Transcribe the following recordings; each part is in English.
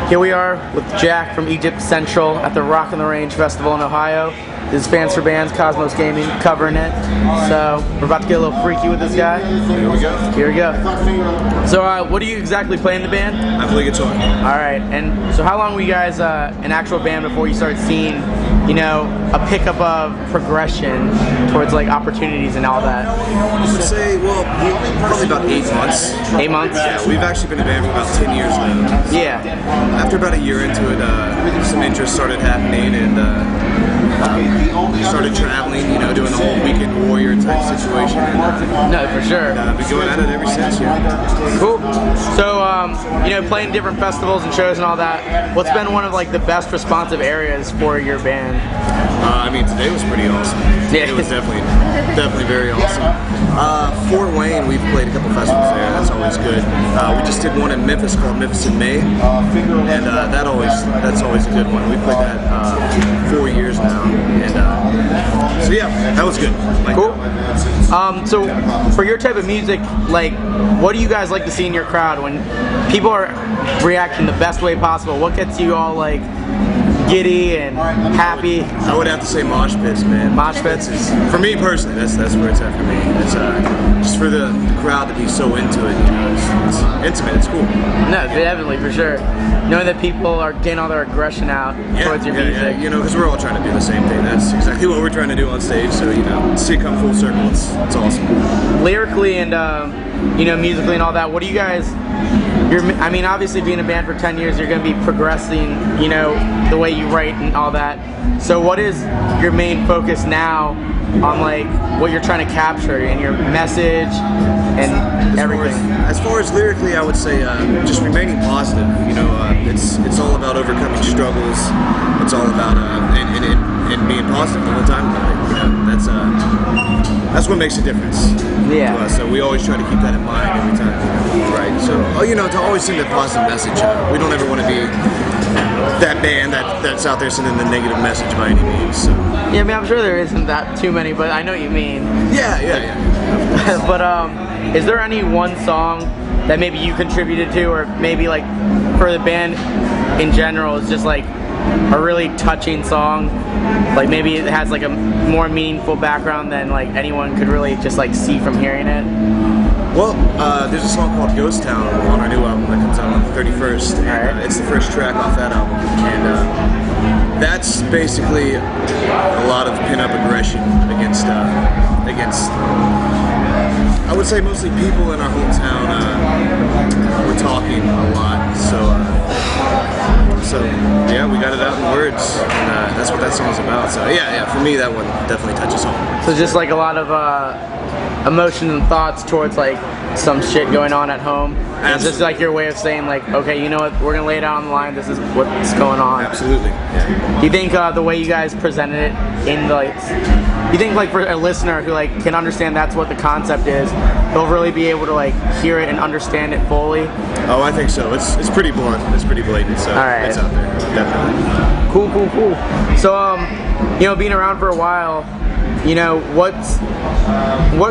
Here we are with Jack from Egypt Central at the Rock on the Range Festival in Ohio. This is Fans for Bands, Cosmos Gaming, covering it. So we're about to get a little freaky with this guy. Here we go. Here we go. So what do you exactly play in the band? I play guitar. Alright, and so how long were you guys an actual band before you started seeing, you know, a pickup of progression towards like opportunities and all that? I would say, well, probably about 8 months. 8 months? Yeah, we've actually been a band for about 10 years now. Yeah. After about a year into it, some interest started happening, and started traveling, you know, doing the whole weekend warrior type situation. No, for sure. I've been going at it ever since, yeah. Cool. So, you know, playing different festivals and shows and all that, what's been one of like the best responsive areas for your band? I mean, today was pretty awesome. Yeah. It was definitely very awesome. Fort Wayne, we've played a couple festivals there. That's always good. We just did one in Memphis called Memphis in May, and that's always a good one. We played that 4 years now, and so yeah, that was good. Cool. So for your type of music, like, what do you guys like to see in your crowd when people are reacting the best way possible? What gets you all like giddy and happy? I would have to say mosh pits, man. Mosh pits? For me personally, that's where it's at for me. It's just for the crowd to be so into it, you know, it's intimate, it's cool. No, definitely, for sure. Knowing that people are getting all their aggression out towards your music. Yeah, you know, because we're all trying to do the same thing. That's exactly what we're trying to do on stage, so, you know, to see it come full circle, it's awesome. Lyrically and, you know, musically and all that, what do you guys... I mean, obviously being a band for 10 years, you're going to be progressing, you know, the way you write and all that. So what is your main focus now on, like, what you're trying to capture and your message and everything? As far as lyrically, I would say just remaining positive. You know, it's all about overcoming struggles. It's all about and being positive all the time about it. You know, that's what makes a difference. Yeah. To us. So we always try to keep that in mind every time. Right. So you know, to always send a positive message. We don't ever want to be that band that's out there sending the negative message by any means. So. Yeah, I mean, I'm sure there isn't that too many, but I know what you mean. Yeah. But is there any one song that maybe you contributed to, or maybe like for the band in general, is just like a really touching song? Like maybe it has like a more meaningful background than like anyone could really just like see from hearing it? Well, there's a song called Ghost Town on our new album that comes out on the 31st, and it's the first track off that album, and that's basically a lot of pin-up aggression against I would say mostly people in our hometown. We're talking a lot, so yeah, we got it out in words, and that's what that song's about. So yeah, for me that one definitely touches home. So just like a lot of emotions and thoughts towards like some shit going on at home. And it's just like your way of saying like, okay, you know what, we're gonna lay it out on the line, this is what's going on. Absolutely. Yeah. Do you think the way you guys presented it in the, like, you think like for a listener who like can understand that's what the concept is, they'll really be able to like hear it and understand it fully? Oh, I think so. It's pretty blunt. It's pretty blatant. So it's out there, definitely. Cool. So you know, being around for a while, you know, what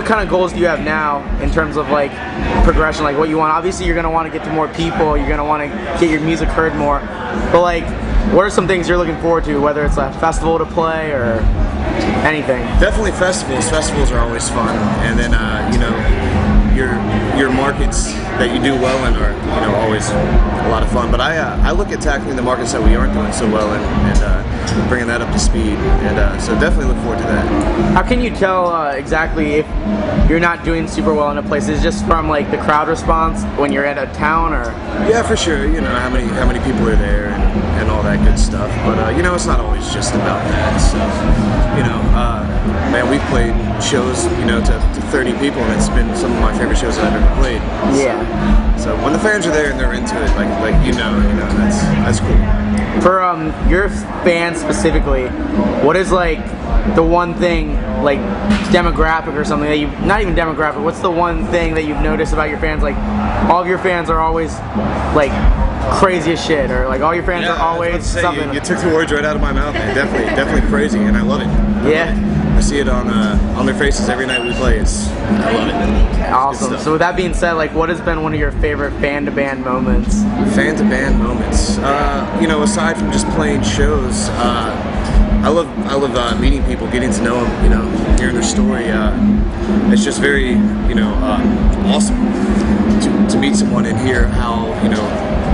kind of goals do you have now in terms of like progression, like what you want? Obviously you're going to want to get to more people, you're going to want to get your music heard more, but like what are some things you're looking forward to, whether it's a festival to play or anything? Definitely festivals are always fun, and then you know, your markets that you do well in are, you know, always a lot of fun. But I look at tackling the markets that we aren't doing so well and bringing that up to speed, and so definitely look forward to that. How can you tell exactly if you're not doing super well in a place? Is it just from like the crowd response when you're at a town, or? Yeah, for sure. You know, how many people are there and all that good stuff. But you know, it's not always just about that. So you know, man, we've played shows, you know, to 30 people, and it's been some of my favorite shows that I've ever played. Yeah. So when the fans are there and they're into it, like you know, that's cool. For your fans specifically, what is like the one thing, like demographic or something that you, not even demographic, what's the one thing that you've noticed about your fans? Like all of your fans are always like crazy as shit, or like all your fans are always something. You took the words right out of my mouth, man. Definitely crazy, and I love it. Yeah. I see it on their faces every night we play. I love it. Awesome. So with that being said, like, what has been one of your favorite fan-to-band moments? Fan-to-band moments. You know, aside from just playing shows, I love meeting people, getting to know them, you know, hearing their story. It's just very, you know, awesome to meet someone and hear how, you know,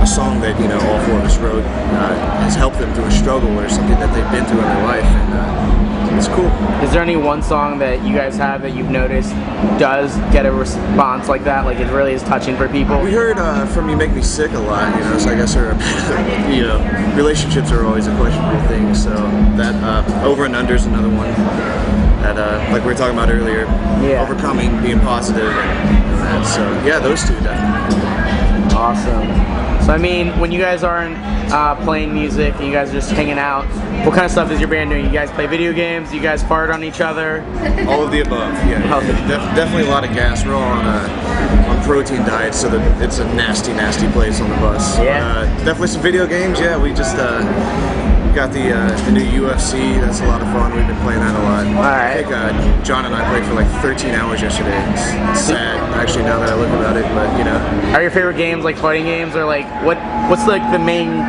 a song that, you know, all four of us wrote has helped them through a struggle or something that they've been through in their life, and it's cool. Is there any one song that you guys have that you've noticed does get a response like that? Like, it really is touching for people? We heard from You Make Me Sick a lot, you know, so I guess you know, relationships are always a questionable thing, so that Over and Under is another one that, like we were talking about earlier, overcoming, being positive, and that, so yeah, those two definitely. Awesome. So I mean, when you guys aren't playing music and you guys are just hanging out, what kind of stuff is your band doing? You guys play video games? You guys fart on each other? All of the above. Yeah, definitely a lot of gas. We're all on protein diets, so that it's a nasty, nasty place on the bus. Yeah. Definitely some video games. Yeah, we just got the new UFC. That's a lot of fun. We've been playing that a lot. All right. I think John and I played for like 13 hours yesterday. It's sad, actually, now that I look about it, but you know. Are your favorite games like fighting games, or like what's like the main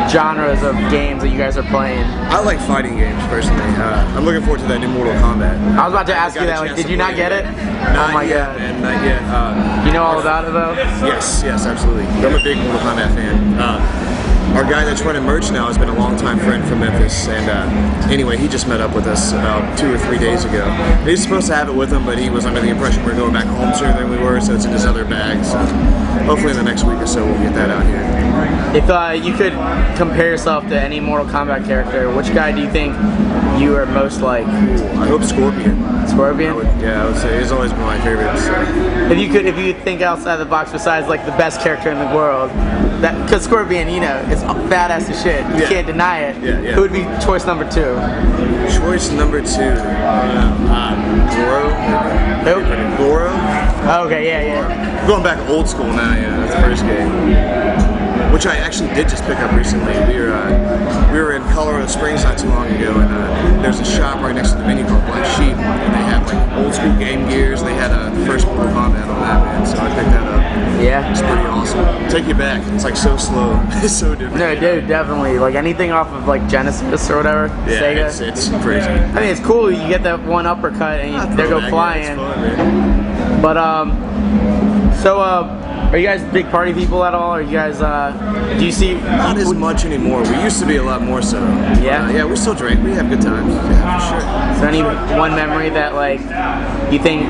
genres of games that you guys are playing? I like fighting games personally. I'm looking forward to that new Mortal Kombat. I was about to ask you that. Like, did you not get it? Not oh my yet, god, man, not yet. You know all about it though? Yes, absolutely. I'm a big Mortal Kombat fan. Our guy that's running merch now has been a longtime friend from Memphis, and anyway, he just met up with us about 2 or 3 days ago. He was supposed to have it with him, but he was under the impression we were going back home sooner than we were, so it's in his other bag. So hopefully in the next week or so we'll get that out here. If you could compare yourself to any Mortal Kombat character, which guy do you think you are most like? I hope Scorpion. Scorpion? I would say he's always been my favorite. So. If you think outside the box, besides like the best character in the world, because Scorpion, you know, it's badass as shit. You can't deny it. Yeah. Who would be choice number 2? Choice number 2. Goro. Who? Goro. Oh, okay, yeah. I'm going back old school now. Yeah, that's the first game. Which I actually did just pick up recently. We were in Colorado Springs not too long ago, and there's a shop right next to the venue called Black Sheep, and they have like old school Game Gears. They had the first Mortal Kombat on that, man, so I picked that up. Yeah. It's pretty awesome. Take you back. It's like so slow. It's so different. No, dude, definitely. Like anything off of like Genesis or whatever, yeah, Sega. It's crazy. I mean, it's cool. You get that one uppercut and they go flying. Yeah, it's fun, man. But so are you guys big party people at all? Are you guys do you see? Not as much anymore. We used to be a lot more so. Yeah. Yeah, we still drink. We have good times. Yeah, for sure. Is there any one memory that like you think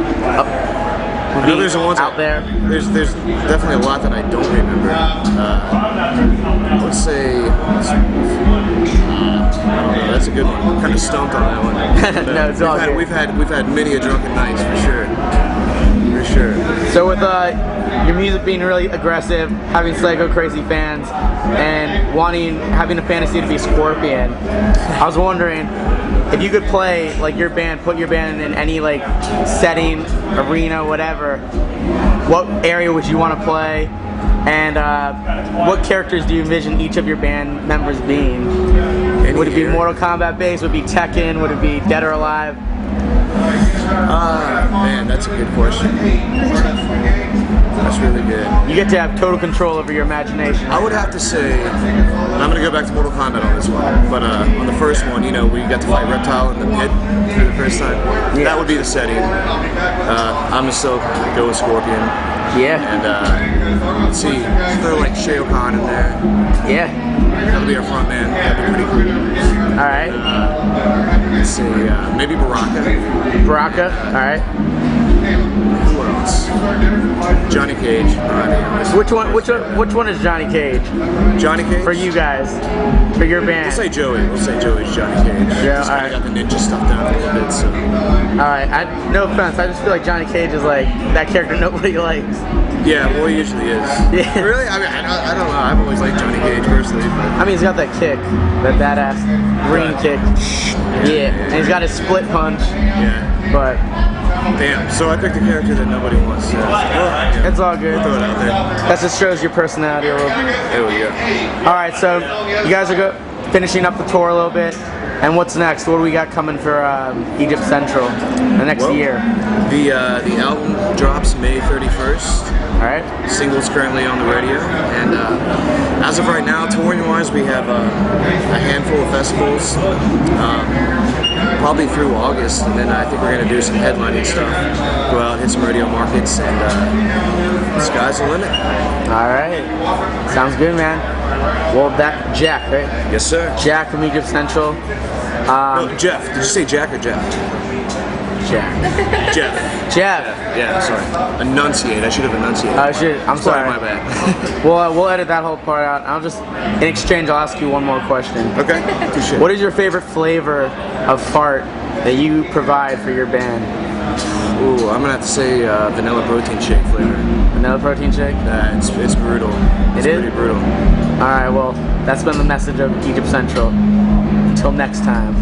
would be there's ones out there? There's definitely a lot that I don't remember. I would say that's a good one. I'm kind of stumped on that one. No, it's all good. We've had many a drunken nights for sure. For sure. So with your music being really aggressive, having Psycho Crazy fans, and having a fantasy to be Scorpion, I was wondering if you could play like put your band in any like setting, arena, whatever, what area would you want to play? And what characters do you envision each of your band members being? Would it be Mortal Kombat based? Would it be Tekken? Would it be Dead or Alive? Man, that's a good question. That's really good. You get to have total control over your imagination. I would have to say, I'm going to go back to Mortal Kombat on this one, but on the first one, you know, we got to fight Reptile in the pit for the first time. Yeah. That would be the setting. I'm still go with Scorpion. Yeah. And let's see, throw like Shao Kahn in there. Yeah. That'll be our front man. That'd be pretty cool. All right. Let's see, maybe Baraka. Baraka. All right. Who else? Johnny Cage. Which one is Johnny Cage? Johnny Cage? For you guys, for your band. We'll say Joey. We'll say Joey's Johnny Cage. Yeah. He's kind of got the ninja stuff down a little bit. So. All right. No offense. I just feel like Johnny Cage is like that character nobody likes. Yeah, well, he usually is. Yeah. Really? I mean, I don't know. I've always liked Johnny Cage personally. But. I mean, he's got that kick, that badass green kick. Yeah. And he's got his split punch. Yeah. But. Damn. So I picked a character that nobody wants. So. Well, it's all good. We'll throw it out there. That just shows your personality a little bit. There we go. All right. So you guys are finishing up the tour a little bit. And what's next? What do we got coming for Egypt Central the next year? The album drops May 31st. All right. Singles currently on the radio, and as of right now, touring-wise, we have a handful of festivals, probably through August, and then I think we're going to do some headlining stuff, go out, hit some radio markets, and the sky's the limit. All right. Sounds good, man. Well, that Jack, right? Yes, sir. Jack from Egypt Central. No, Jeff. Did you say Jack or Jeff? Jack. Jeff. Jeff. Yeah, sorry. Enunciate. I should have enunciated. I'm sorry. My bad. We'll edit that whole part out. I'll just, in exchange, I'll ask you one more question. Okay. Touché. What is your favorite flavor of fart that you provide for your band? Ooh, I'm gonna have to say vanilla protein shake flavor. Vanilla protein shake? It's brutal. It's pretty brutal. All right. Well, that's been the message of Egypt Central. Until next time.